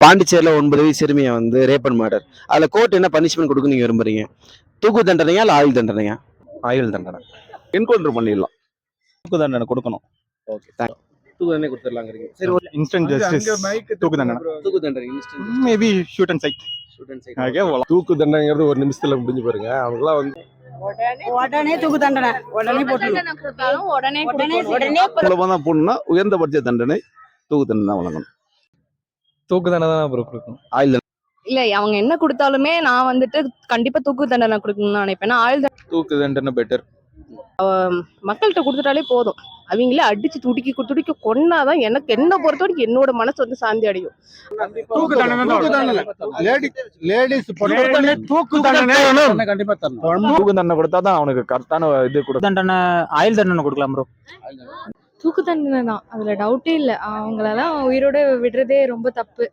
பாண்டிச்சேரியில் 9 வயசு சிறுமியை வந்து ரேப் அண்ட் மர்டர். அதில் கோர்ட் என்ன பனிஷ்மெண்ட் கொடுக்க நீங்க விரும்புறீங்க? தூக்கு தண்டனையா இல்லை ஆயுள் தண்டனையா? ஆயுள் தண்டனை. என்கவுண்டர் பண்ணிடலாம். தூக்கு தண்டனை கொடுக்கணும். ஓகே, தூக்கு தண்டனை கொடுத்துடலாங்கிறீங்க. சரி, இன்ஸ்டன்ட் ஜஸ்டிஸ். தூக்கு தண்டனை. தூக்கு தண்டனை மேபி ஷூட் அண்ட் சைட். தூக்கு தண்டனைங்கிறது ஒரு நிமிஷத்துல முடிஞ்சு பாருங்க. அவங்களாம் வந்து உடனே தூக்கு தண்டனை உடனே தான் போடணும்னா உயர்ந்தபட்ச தண்டனை தூக்கு தண்டனை தான் வழங்கணும். தூக்கு தண்டனை தான் அப்புறம் கொடுக்கணும். ஆயுள் தண்டனை இல்ல அவங்க என்ன கொடுத்தாலுமே நான் வந்துட்டு கண்டிப்பா தூக்கு தண்டனை கொடுக்கணும்னு நினைப்பேன். ஆயுள் தூக்கு தண்டனை பெட்டர். மக்கள்கிட்ட கொடுத்துட்டாலே போதும். அவங்களே அடிச்சு துடிக்க கொன்னாதான் எனக்கு என்ன பொறுத்த வரைக்கும் என்னோட மனசு வந்து சாந்தி அடையும். தூக்கு தண்டனை கொடுத்தாதான் அவனுக்கு கரெக்டான இது கொடுக்கும். தண்டனை ஆயுள் தண்டனை கொடுக்கலாம் ப்ரோ. தூக்கு தண்டனை தான், அதுல டவுட்டே இல்லை. அவங்களெல்லாம் உயிரோட விடுறதே ரொம்ப தப்பு.